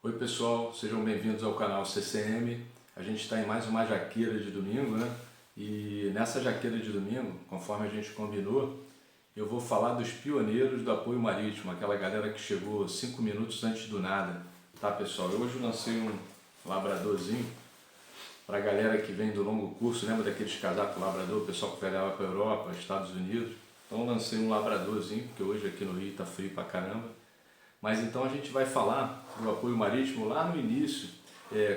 Oi pessoal, sejam bem-vindos ao canal CCM. A gente está em mais uma jaqueira de domingo, né? E nessa jaqueira de domingo, conforme a gente combinou, eu vou falar dos pioneiros do apoio marítimo, aquela galera que chegou 5 minutos antes do nada, tá pessoal? Eu hoje lancei um labradorzinho para a galera que vem do longo curso, lembra daqueles casacos labrador, o pessoal que viajava para a Europa, Estados Unidos? Então eu lancei um labradorzinho, porque hoje aqui no Rio está frio pra caramba. Mas então a gente vai falar do apoio marítimo lá no início,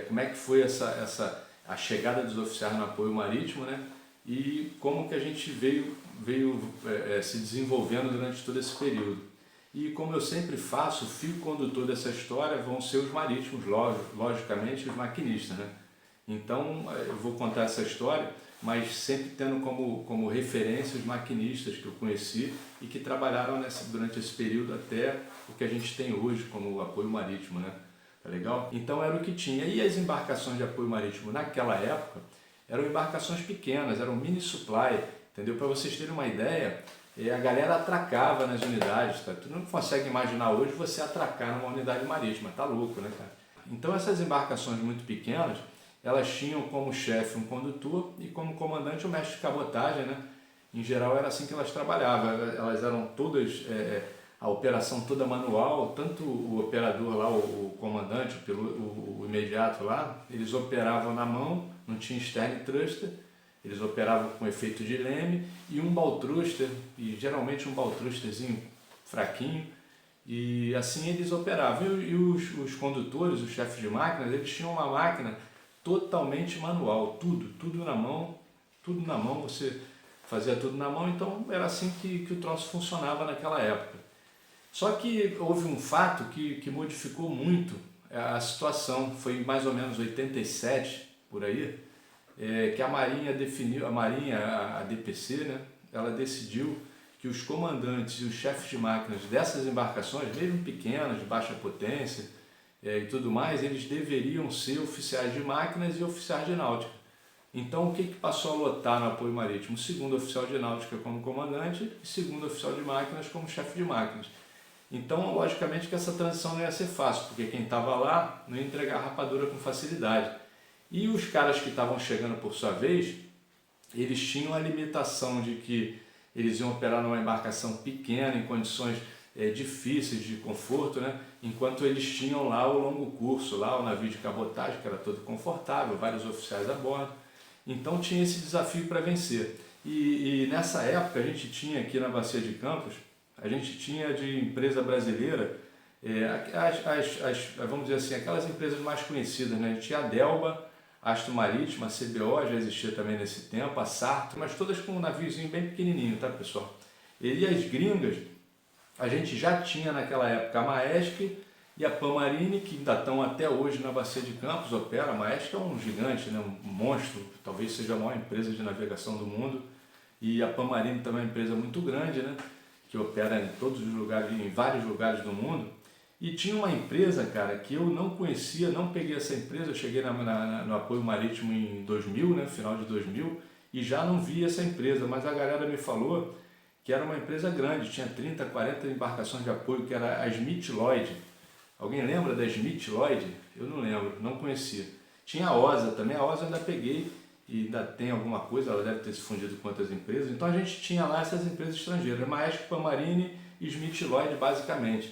como é que foi a chegada dos oficiais no apoio marítimo, né? E como que a gente veio se desenvolvendo durante todo esse período. E como eu sempre faço, o fio condutor dessa história vão ser os marítimos, logicamente os maquinistas, né? Então eu vou contar essa história, mas sempre tendo como referência os maquinistas que eu conheci e que trabalharam durante esse período até o que a gente tem hoje como apoio marítimo, né? Tá legal? Então era o que tinha. E as embarcações de apoio marítimo naquela época eram embarcações pequenas, eram mini supply, entendeu? Para vocês terem uma ideia, a galera atracava nas unidades, tá? Tu não consegue imaginar hoje você atracar numa unidade marítima, tá louco, né, cara? Então essas embarcações muito pequenas, elas tinham como chefe um condutor e como comandante o mestre de cabotagem, né? Em geral era assim que elas trabalhavam, elas eram todas, a operação toda manual, tanto o operador lá, o comandante, o imediato lá, eles operavam na mão, não tinha stern thruster, eles operavam com efeito de leme e um bow thruster, e geralmente um bow thrusterzinho fraquinho, e assim eles operavam. E os condutores, os chefes de máquinas, eles tinham uma máquina totalmente manual, tudo na mão, você fazia tudo na mão, então era assim que o troço funcionava naquela época. Só que houve um fato que modificou muito a situação, foi mais ou menos 87, por aí, que a Marinha definiu, a DPC, né, ela decidiu que os comandantes e os chefes de máquinas dessas embarcações, mesmo pequenas, de baixa potência, e tudo mais, eles deveriam ser oficiais de máquinas e oficiais de náutica. Então o que passou a lotar no apoio marítimo? O segundo oficial de náutica como comandante e segundo oficial de máquinas como chefe de máquinas. Então logicamente que essa transição não ia ser fácil, porque quem estava lá não ia entregar rapadura com facilidade. E os caras que estavam chegando por sua vez, eles tinham a limitação de que eles iam operar numa embarcação pequena, em condições difíceis de conforto, né? Enquanto eles tinham lá o longo curso, lá o navio de cabotagem, que era todo confortável, vários oficiais a bordo. Então tinha esse desafio para vencer. E nessa época a gente tinha aqui na Bacia de Campos, a gente tinha de empresa brasileira, vamos dizer assim, aquelas empresas mais conhecidas, né? A gente tinha a Delba, a Astro Marítima, a CBO já existia também nesse tempo, a Sarto, mas todas com um naviozinho bem pequenininho, tá pessoal? E as gringas, a gente já tinha naquela época a Maersk e a Pan Marine, que ainda estão até hoje na Bacia de Campos, opera. A Maersk é um gigante, né? Um monstro, talvez seja a maior empresa de navegação do mundo. E a Pan Marine também é uma empresa muito grande, né? Que opera em todos os lugares, em vários lugares do mundo. E tinha uma empresa, cara, que eu não conhecia, não peguei essa empresa, eu cheguei no apoio marítimo em 2000, né? Final de 2000, e já não vi essa empresa, mas a galera me falou que era uma empresa grande, tinha 30, 40 embarcações de apoio, que era a Smith Lloyd. Alguém lembra da Smith Lloyd? Eu não lembro, não conhecia. Tinha a OSA também, a OSA eu ainda peguei e ainda tem alguma coisa, ela deve ter se fundido com outras empresas. Então a gente tinha lá essas empresas estrangeiras, Maersk, Pan Marine e Smith Lloyd basicamente.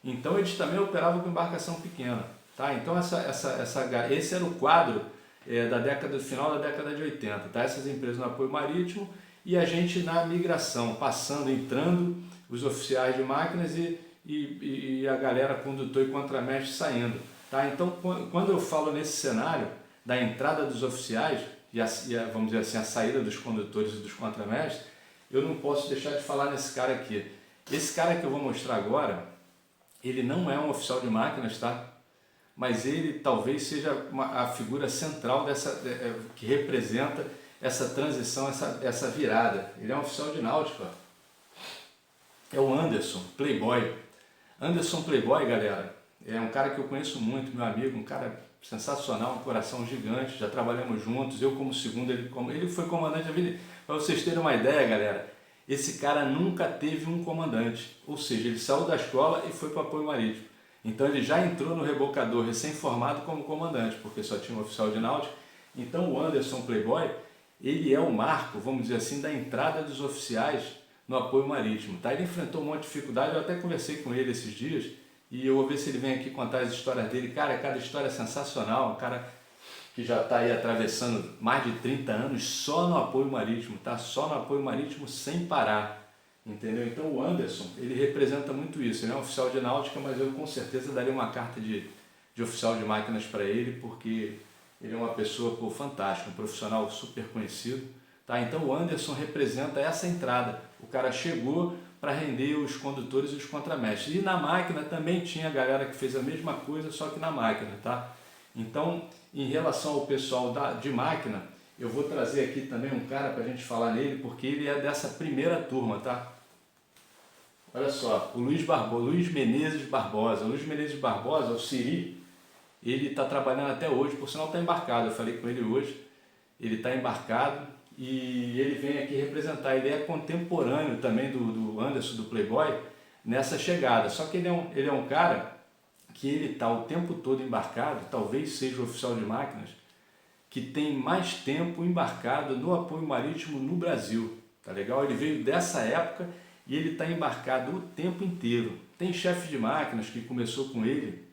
Então eles também operavam com embarcação pequena. Tá? Então esse era o quadro do final da década de 80. Tá? Essas empresas no apoio marítimo e a gente na migração, entrando os oficiais de máquinas e a galera condutor e contramestre saindo. Tá? Então, quando eu falo nesse cenário da entrada dos oficiais vamos dizer assim, a saída dos condutores e dos contramestres, eu não posso deixar de falar nesse cara aqui. Esse cara que eu vou mostrar agora, ele não é um oficial de máquinas, tá? Mas ele talvez seja a figura central que representa essa transição, essa virada. Ele é um oficial de náutica. É o Anderson Playboy. Anderson Playboy, galera, é um cara que eu conheço muito, meu amigo, um cara sensacional, um coração gigante, já trabalhamos juntos, eu como segundo, ele foi comandante da vida. Para vocês terem uma ideia, galera, esse cara nunca teve um comandante, ou seja, ele saiu da escola e foi para o apoio marítimo. Então ele já entrou no rebocador recém-formado como comandante, porque só tinha um oficial de náutica. Então o Anderson Playboy, ele é o marco, vamos dizer assim, da entrada dos oficiais no apoio marítimo. Tá? Ele enfrentou um monte de dificuldade, eu até conversei com ele esses dias, e eu vou ver se ele vem aqui contar as histórias dele. Cara, cada história é sensacional, um cara que já está aí atravessando mais de 30 anos só no apoio marítimo, tá? Só no apoio marítimo sem parar. Entendeu? Então o Anderson, ele representa muito isso. Ele é um oficial de náutica, mas eu com certeza daria uma carta de oficial de máquinas para ele, porque ele é uma pessoa fantástica, um profissional super conhecido. Tá? Então o Anderson representa essa entrada. O cara chegou para render os condutores e os contramestres. E na máquina também tinha a galera que fez a mesma coisa, só que na máquina. Tá? Então, em relação ao pessoal de máquina, eu vou trazer aqui também um cara para a gente falar nele, porque ele é dessa primeira turma, tá? Olha só, o Luiz Menezes Barbosa. O Luiz Menezes Barbosa, o Siri, ele está trabalhando até hoje, por sinal está embarcado, eu falei com ele hoje, ele está embarcado e ele vem aqui representar, ele é contemporâneo também do Anderson, do Playboy, nessa chegada, só que ele é um cara que ele está o tempo todo embarcado, talvez seja o oficial de máquinas, que tem mais tempo embarcado no apoio marítimo no Brasil, tá legal? Ele veio dessa época e ele está embarcado o tempo inteiro. Tem chefe de máquinas que começou com ele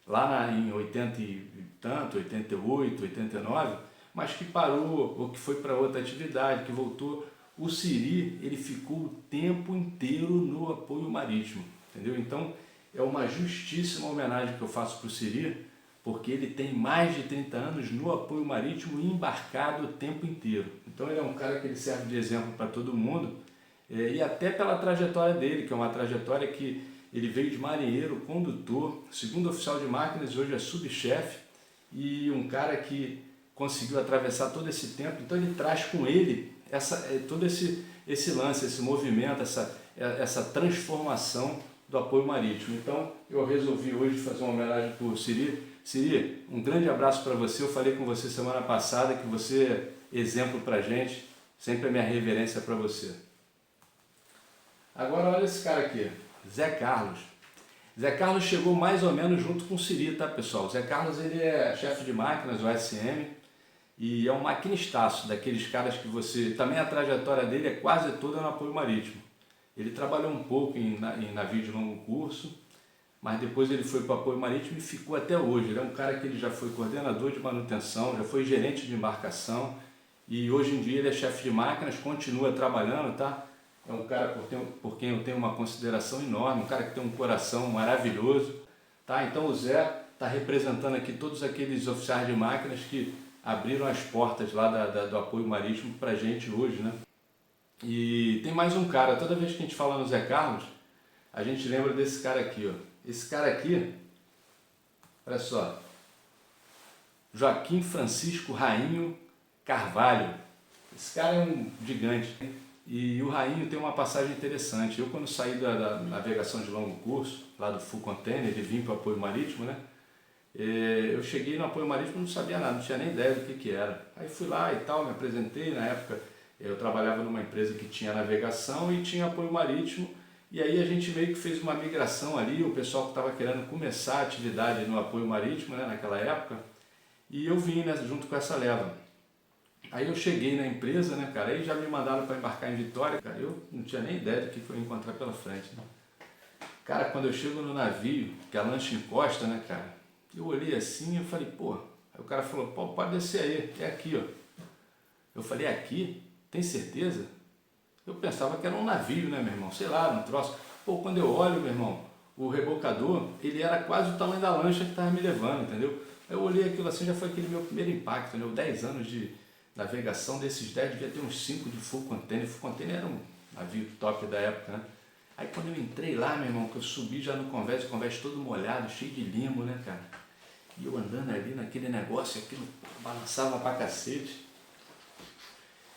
lá em 80 e tanto, 88, 89, mas que parou ou que foi para outra atividade, que voltou. O Siri, ele ficou o tempo inteiro no apoio marítimo, entendeu? Então é uma justíssima homenagem que eu faço para o Siri, porque ele tem mais de 30 anos no apoio marítimo e embarcado o tempo inteiro. Então ele é um cara que ele serve de exemplo para todo mundo, e até pela trajetória dele, que é uma trajetória que ele veio de marinheiro, condutor, segundo oficial de máquinas, hoje é subchefe, e um cara que conseguiu atravessar todo esse tempo. Então ele traz com ele todo esse lance, esse movimento, essa transformação do apoio marítimo. Então eu resolvi hoje fazer uma homenagem para o Siri. Siri, um grande abraço para você. Eu falei com você semana passada que você é exemplo para a gente, sempre a minha reverência para você. Agora olha esse cara aqui, Zé Carlos. Zé Carlos chegou mais ou menos junto com o Siri, tá pessoal? Zé Carlos, ele é chefe de máquinas, o SM, e é um maquinistaço, daqueles caras que você... Também a trajetória dele é quase toda no apoio marítimo. Ele trabalhou um pouco em navio de longo curso, mas depois ele foi para o apoio marítimo e ficou até hoje. Ele é um cara que ele já foi coordenador de manutenção, já foi gerente de embarcação, e hoje em dia ele é chefe de máquinas, continua trabalhando, tá? É um cara por quem eu tenho uma consideração enorme, um cara que tem um coração maravilhoso, tá? Então o Zé está representando aqui todos aqueles oficiais de máquinas que abriram as portas lá do apoio marítimo para a gente hoje, né? E tem mais um cara, toda vez que a gente fala no Zé Carlos, a gente lembra desse cara aqui, ó. Esse cara aqui, olha só, Joaquim Francisco Rainho Carvalho. Esse cara é um gigante, né? E o Rainho tem uma passagem interessante. Eu, quando saí da navegação de longo curso, lá do Full Container, e vim para o apoio marítimo, né? Eu cheguei no apoio marítimo e não sabia nada, não tinha nem ideia do que era. Aí fui lá e tal, me apresentei. Na época eu trabalhava numa empresa que tinha navegação e tinha apoio marítimo. E aí a gente meio que fez uma migração ali, o pessoal que estava querendo começar a atividade no apoio marítimo, né, naquela época. E eu vim, né, junto com essa leva. Aí eu cheguei na empresa, né, cara, aí já me mandaram para embarcar em Vitória, cara, eu não tinha nem ideia do que eu ia encontrar pela frente, né? Cara, quando eu chego no navio, que a lancha encosta, né, cara, eu olhei assim e falei, pô, aí o cara falou, pô, pode descer aí, é aqui, ó. Eu falei, é aqui? Tem certeza? Eu pensava que era um navio, né, meu irmão, sei lá, um troço. Pô, quando eu olho, meu irmão, o rebocador, ele era quase o tamanho da lancha que estava me levando, entendeu? Eu olhei aquilo assim, já foi aquele meu primeiro impacto, né, 10 anos de navegação, desses 10 devia ter uns 5 de full container. Full container era um navio top da época, né? Aí quando eu entrei lá, meu irmão, que eu subi já no convés, o convés todo molhado, cheio de limo, né, cara? E eu andando ali naquele negócio, aquilo balançava pra cacete.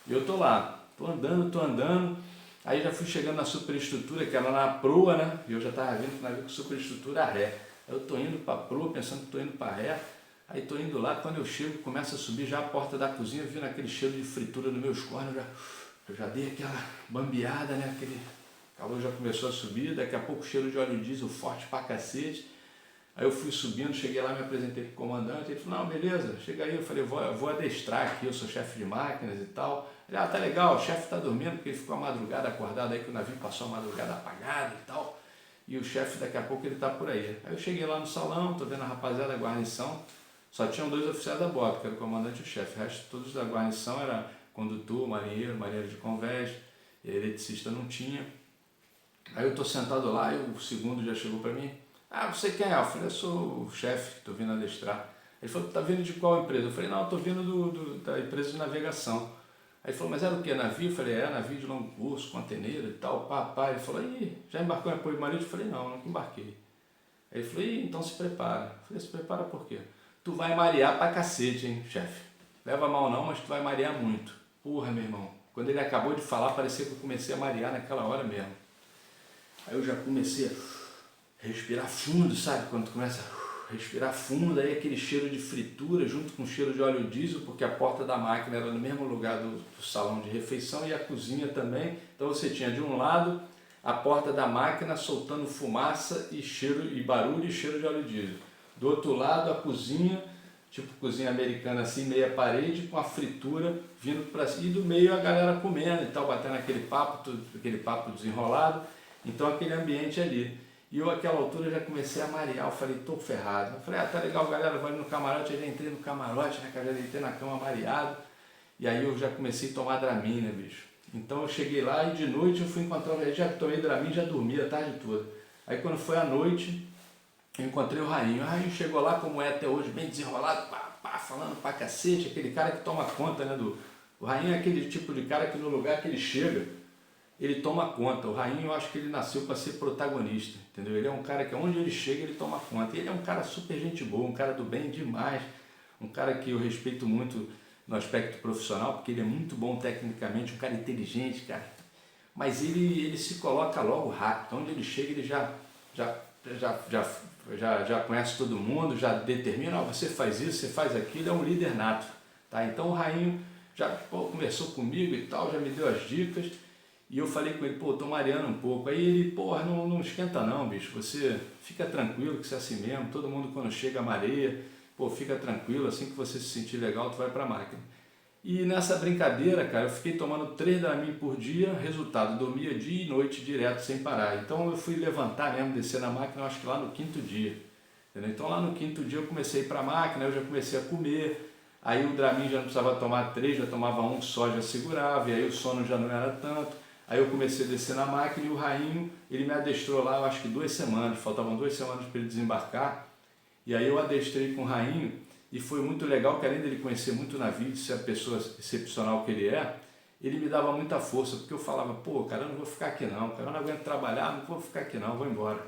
E eu tô lá, tô andando, aí já fui chegando na superestrutura, que era na proa, né? E eu já tava vendo que o navio com superestrutura a ré. Eu tô indo pra proa, pensando que tô indo pra ré. Aí tô indo lá, quando eu chego, começa a subir já a porta da cozinha, vindo aquele cheiro de fritura nos meus cornos, eu já dei aquela bambeada, né? Aquele calor já começou a subir, daqui a pouco o cheiro de óleo diesel forte pra cacete. Aí eu fui subindo, cheguei lá, me apresentei para o comandante, ele falou, não, beleza, chega aí, eu falei, eu vou adestrar aqui, eu sou chefe de máquinas e tal. Ele, tá legal, o chefe está dormindo porque ele ficou a madrugada acordado aí, que o navio passou a madrugada apagado e tal, e o chefe daqui a pouco ele está por aí. Aí eu cheguei lá no salão, tô vendo a rapaziada da guarnição, só tinham 2 oficiais da bordo, que era o comandante e o chefe, o resto todos da guarnição era condutor, marinheiro de convés, eletricista não tinha. Aí eu tô sentado lá e o segundo já chegou para mim, você quem é? Eu falei, eu sou o chefe, estou vindo adestrar. Ele falou, tá vindo de qual empresa? Eu falei, não, estou vindo da empresa de navegação. Aí ele falou, mas era o que? Navio? Eu falei, navio de longo curso, conteneiro e tal, pá. Ele falou, já embarcou em apoio marítimo? Eu falei, não, nunca embarquei. Aí ele falou, então se prepara. Eu falei, se prepara por quê? Tu vai marear pra cacete, hein, chefe? Leva mal não, mas tu vai marear muito. Porra, meu irmão. Quando ele acabou de falar, parecia que eu comecei a marear naquela hora mesmo. Aí eu já comecei a respirar fundo, sabe? Quando tu começa a respirar fundo, aí aquele cheiro de fritura junto com o cheiro de óleo diesel, porque a porta da máquina era no mesmo lugar do salão de refeição e a cozinha também. Então você tinha de um lado a porta da máquina soltando fumaça e cheiro e barulho e cheiro de óleo diesel. Do outro lado a cozinha, tipo cozinha americana assim, meia parede, com a fritura vindo para cima. E do meio a galera comendo e tal, batendo aquele papo desenrolado. Então aquele ambiente ali. E eu, àquela altura, já comecei a marear. Eu falei, tô ferrado. Eu falei, tá legal, galera, vai no camarote. Eu já entrei no camarote, né, cara? Já entrei na cama mareado. E aí eu já comecei a tomar Dramin, né, bicho? Então eu cheguei lá e de noite eu fui encontrar, já tomei Dramin, já dormi a tarde toda. Aí quando foi à noite, eu encontrei o Rainho. O Rainho chegou lá, como é até hoje, bem desenrolado, falando pra cacete. Aquele cara que toma conta, né, O Rainho é aquele tipo de cara que no lugar que ele chega, ele toma conta. O Rainho, eu acho que ele nasceu para ser protagonista, entendeu? Ele é um cara que onde ele chega, ele toma conta. E ele é um cara super gente boa, um cara do bem demais, um cara que eu respeito muito no aspecto profissional, porque ele é muito bom tecnicamente, um cara inteligente, cara. Mas ele se coloca logo rápido. Onde ele chega, ele já conhece todo mundo, já determina, você faz isso, você faz aquilo, é um líder nato, tá? Então o Rainho já conversou comigo e tal, já me deu as dicas. E eu falei com ele, tô mareando um pouco. Aí ele, não esquenta não, bicho. Você fica tranquilo que você é assim mesmo. Todo mundo quando chega mareia. Fica tranquilo, assim que você se sentir legal, tu vai pra máquina. E nessa brincadeira, cara, eu fiquei tomando 3 Dramin por dia. Resultado, dormia dia e noite direto, sem parar. Então eu fui levantar mesmo, descer na máquina, eu acho que lá no 5º dia. Entendeu? Então lá no 5º dia eu comecei a ir pra máquina, eu já comecei a comer. Aí o Dramin já não precisava tomar 3, já tomava 1 só, já segurava. E aí o sono já não era tanto. Aí eu comecei a descer na máquina e o Rainho, ele me adestrou lá, eu acho que 2 semanas, faltavam 2 semanas para ele desembarcar. E aí eu adestrei com o Rainho e foi muito legal, que além dele conhecer muito o navio, de ser a pessoa excepcional que ele é, ele me dava muita força, porque eu falava, cara, eu não vou ficar aqui não, cara, eu não aguento trabalhar, não vou ficar aqui não, vou embora.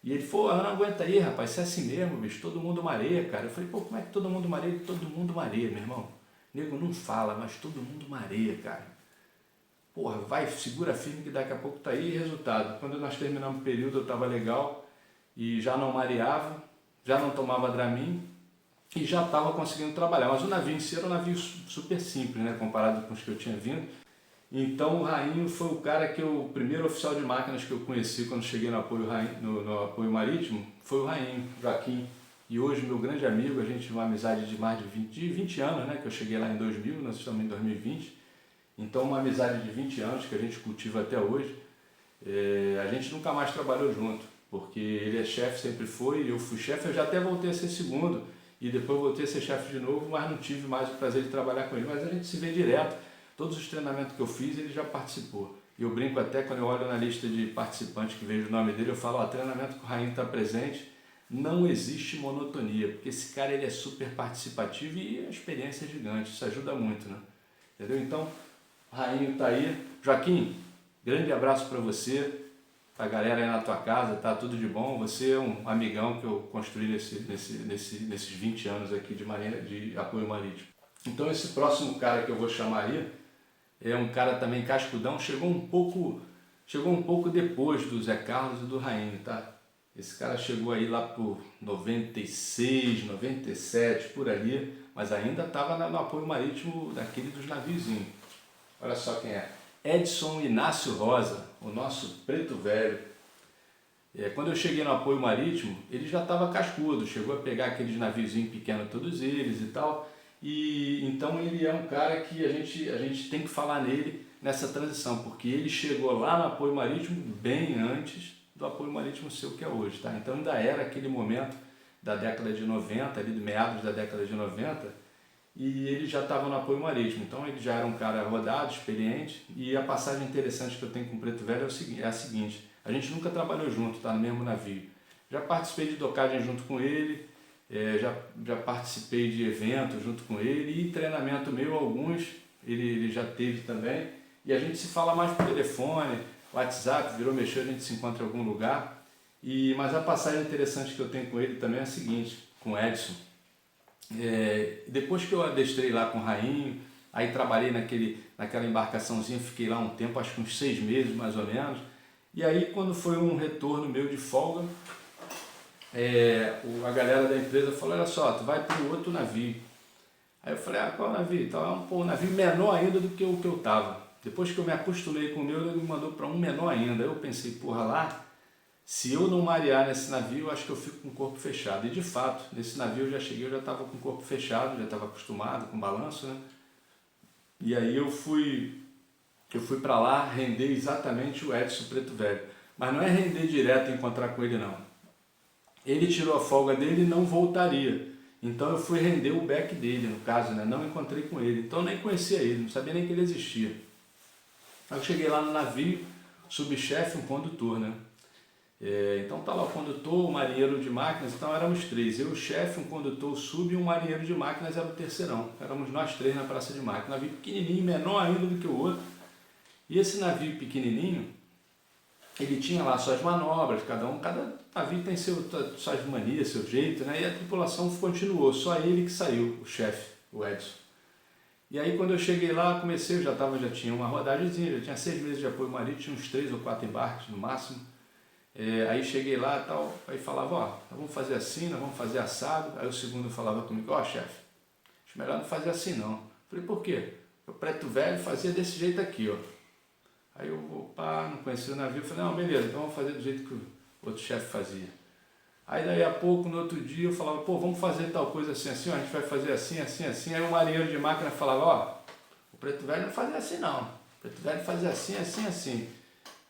E ele falou, não aguenta aí, rapaz, isso é assim mesmo, bicho, todo mundo mareia, cara. Eu falei, como é que todo mundo mareia? Todo mundo mareia, meu irmão. Nego não fala, mas todo mundo mareia, cara. Vai, segura firme que daqui a pouco tá aí. Resultado, quando nós terminamos o período eu estava legal e já não mareava, já não tomava Dramin e já estava conseguindo trabalhar. Mas o navio em si era um navio super simples, né, comparado com os que eu tinha vindo. Então o Rainho foi o cara o primeiro oficial de máquinas que eu conheci quando cheguei no apoio, no apoio marítimo, foi o Rainho, Joaquim. E hoje meu grande amigo, a gente tem uma amizade de mais de 20 anos, né, que eu cheguei lá em 2000, nós estamos em 2020. Então uma amizade de 20 anos que a gente cultiva até hoje. A gente nunca mais trabalhou junto, porque ele é chefe, sempre foi, eu fui chefe, eu já até voltei a ser segundo, e depois voltei a ser chefe de novo, mas não tive mais o prazer de trabalhar com ele. Mas a gente se vê direto, todos os treinamentos que eu fiz ele já participou. E eu brinco até quando eu olho na lista de participantes que vejo o nome dele, eu falo, treinamento que o Rainho está presente, não existe monotonia, porque esse cara ele é super participativo e a experiência é gigante, isso ajuda muito, né? Entendeu? Então, o Rainho tá aí. Joaquim, grande abraço para você, a galera aí na tua casa, tá tudo de bom. Você é um amigão que eu construí nesses 20 anos aqui de apoio marítimo. Então esse próximo cara que eu vou chamar aí é um cara também cascudão, chegou um pouco depois do Zé Carlos e do Rainho, tá? Esse cara chegou aí lá por 96, 97, por ali, mas ainda estava no apoio marítimo daquele dos naviozinhos. Olha só quem é. Edson Inácio Rosa, o nosso preto velho. Quando eu cheguei no apoio marítimo, ele já estava cascudo, chegou a pegar aqueles naviozinhos pequenos, todos eles e tal. E então ele é um cara que a gente tem que falar nele nessa transição, porque ele chegou lá no apoio marítimo bem antes do apoio marítimo ser o que é hoje, tá? Então ainda era aquele momento da década de 90, ali de meados da década de 90, e ele já estava no apoio marítimo, então ele já era um cara rodado, experiente, e a passagem interessante que eu tenho com o Preto Velho é a seguinte: a gente nunca trabalhou junto, tá, no mesmo navio. Já participei de docagem junto com ele, já participei de eventos junto com ele, e treinamento meu, alguns, ele já teve também, e a gente se fala mais por telefone, WhatsApp, virou mexer, a gente se encontra em algum lugar. Mas a passagem interessante que eu tenho com ele também é a seguinte, com o Edson. Depois que eu adestrei lá com o Rainho, aí trabalhei naquela embarcaçãozinha, fiquei lá um tempo, acho que uns 6 meses mais ou menos, e aí quando foi um retorno meu de folga, a galera da empresa falou: olha só, tu vai para o outro navio. Aí eu falei: qual navio? Então, um navio menor ainda do que o que eu estava. Depois que eu me acostumei com o meu, ele me mandou para um menor ainda. Aí eu pensei: porra, lá, se eu não marear nesse navio, acho que eu fico com o corpo fechado. E de fato, nesse navio eu já cheguei, eu já estava com o corpo fechado, já estava acostumado com balanço, né? E aí eu fui para lá render exatamente o Edson Preto Velho. Mas não é render direto e encontrar com ele, não. Ele tirou a folga dele e não voltaria. Então eu fui render o back dele, no caso, né? Não encontrei com ele. Então eu nem conhecia ele, não sabia nem que ele existia. Aí eu cheguei lá no navio, subchefe, um condutor, né? Então tá lá o condutor, o marinheiro de máquinas, então éramos 3. Eu, o chefe, um condutor, o sub e um marinheiro de máquinas era o terceirão. Éramos nós 3 na praça de máquinas. Navio pequenininho, menor ainda do que o outro. E esse navio pequenininho, ele tinha lá suas manobras, cada navio tem suas manias, seu jeito, né? E a tripulação continuou, só ele que saiu, o chefe, o Edson. E aí quando eu cheguei lá, comecei, já tinha uma rodagemzinha, já tinha 6 meses de apoio marítimo, tinha uns 3 ou 4 embarques no máximo. Aí cheguei lá e tal, aí falava: ó, nós vamos fazer assim, nós vamos fazer assado. Aí o segundo falava comigo: ó, chefe, acho melhor não fazer assim não. Falei: por quê? O Preto Velho fazia desse jeito aqui, ó. Aí eu, opa, não conhecia o navio, falei: não, beleza, então vamos fazer do jeito que o outro chefe fazia. Aí daí a pouco, no outro dia, eu falava: pô, vamos fazer tal coisa assim, assim, ó, a gente vai fazer assim, assim, assim. Aí o marinheiro de máquina falava: ó, o Preto Velho não fazia assim não, o Preto Velho fazia assim, assim, assim.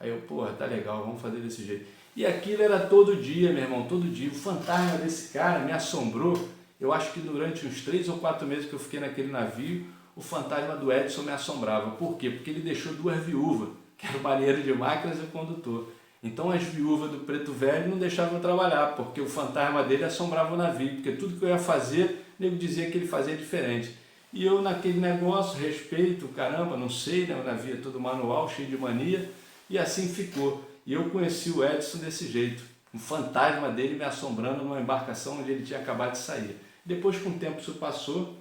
Aí eu: porra, tá legal, vamos fazer desse jeito. E aquilo era todo dia, meu irmão, todo dia. O fantasma desse cara me assombrou. Eu acho que durante uns 3 ou 4 meses que eu fiquei naquele navio, o fantasma do Edson me assombrava. Por quê? Porque ele deixou 2 viúvas, que era o marinheiro de máquinas e o condutor. Então as viúvas do Preto Velho não deixavam eu trabalhar, porque o fantasma dele assombrava o navio, porque tudo que eu ia fazer, o nego dizia que ele fazia diferente. E eu naquele negócio, respeito, caramba, não sei, né? O navio é todo manual, cheio de mania, e assim ficou. E eu conheci o Edson desse jeito, um fantasma dele me assombrando numa embarcação onde ele tinha acabado de sair. Depois, com o tempo, isso passou,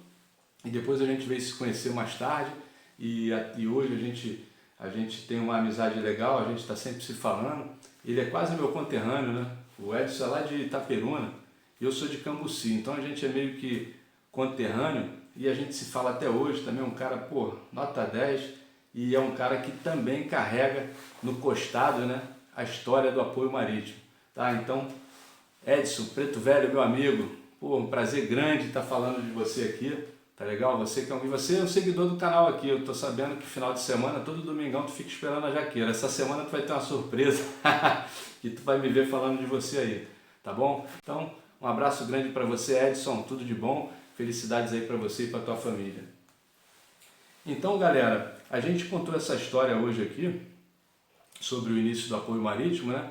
e depois a gente veio se conhecer mais tarde, e hoje a gente tem uma amizade legal, a gente está sempre se falando. Ele é quase meu conterrâneo, né? O Edson é lá de Itaperuna, e eu sou de Cambuci, então a gente é meio que conterrâneo, e a gente se fala até hoje. Também é um cara, pô, nota 10, e é um cara que também carrega no costado, né, a história do apoio marítimo. Tá? Então, Edson, Preto Velho, meu amigo, pô, um prazer grande estar falando de você aqui. Tá legal? Você é um seguidor do canal aqui. Eu tô sabendo que final de semana, todo domingão, tu fica esperando a jaqueira. Essa semana tu vai ter uma surpresa e tu vai me ver falando de você aí, tá bom? Então, um abraço grande para você, Edson, tudo de bom, felicidades aí para você e para tua família. Então, galera, a gente contou essa história hoje aqui sobre o início do apoio marítimo, né?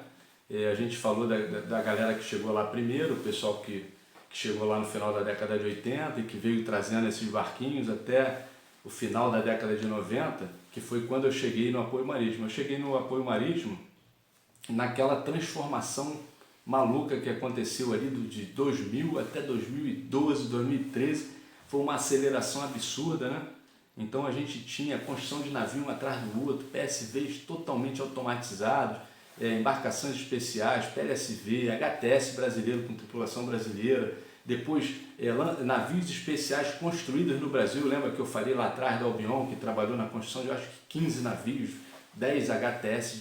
A gente falou da galera que chegou lá primeiro, o pessoal que chegou lá no final da década de 80 e que veio trazendo esses barquinhos até o final da década de 90, que foi quando eu cheguei no apoio marítimo. Eu cheguei no apoio marítimo naquela transformação maluca que aconteceu ali de 2000 até 2012, 2013, foi uma aceleração absurda, né? Então a gente tinha construção de navio um atrás do outro, PSVs totalmente automatizados, embarcações especiais, PLSV, HTS brasileiro com tripulação brasileira, depois navios especiais construídos no Brasil. Lembra que eu falei lá atrás da Albion, que trabalhou na construção de, eu acho que 15 navios, 10 HTS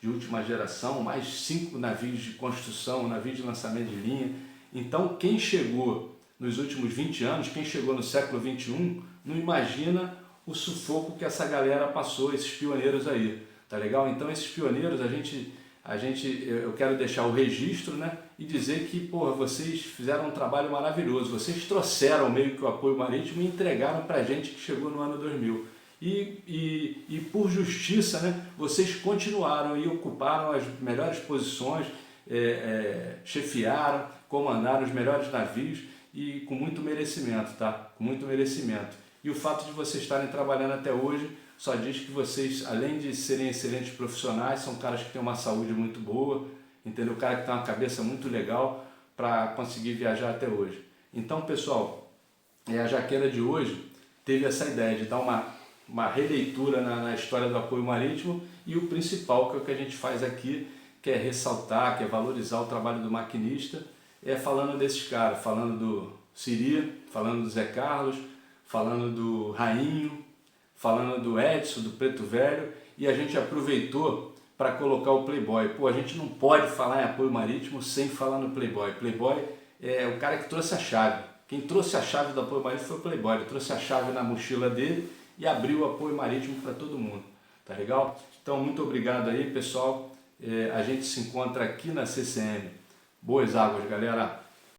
de última geração, mais 5 navios de construção, navios de lançamento de linha. Então quem chegou nos últimos 20 anos, quem chegou no século XXI, não imagina o sufoco que essa galera passou, esses pioneiros aí, tá legal? Então esses pioneiros eu quero deixar o registro, né, e dizer que, porra, vocês fizeram um trabalho maravilhoso, vocês trouxeram meio que o apoio marítimo e entregaram pra gente que chegou no ano 2000. E por justiça, né, vocês continuaram e ocuparam as melhores posições, chefiaram, comandaram os melhores navios e com muito merecimento, tá? Com muito merecimento. E o fato de vocês estarem trabalhando até hoje só diz que vocês, além de serem excelentes profissionais, são caras que têm uma saúde muito boa, entendeu? O cara que tem uma cabeça muito legal para conseguir viajar até hoje. Então, pessoal, a jaqueira de hoje teve essa ideia de dar uma releitura na história do apoio marítimo e o principal, que é o que a gente faz aqui, que é ressaltar, que é valorizar o trabalho do maquinista, falando desses caras, falando do Siri, falando do Zé Carlos, falando do Rainho, falando do Edson, do Preto Velho, e a gente aproveitou para colocar o Playboy. Pô, a gente não pode falar em apoio marítimo sem falar no Playboy. Playboy é o cara que trouxe a chave. Quem trouxe a chave do apoio marítimo foi o Playboy. Ele trouxe a chave na mochila dele e abriu o apoio marítimo para todo mundo. Tá legal? Então, muito obrigado aí, pessoal. A gente se encontra aqui na CCM. Boas águas, galera!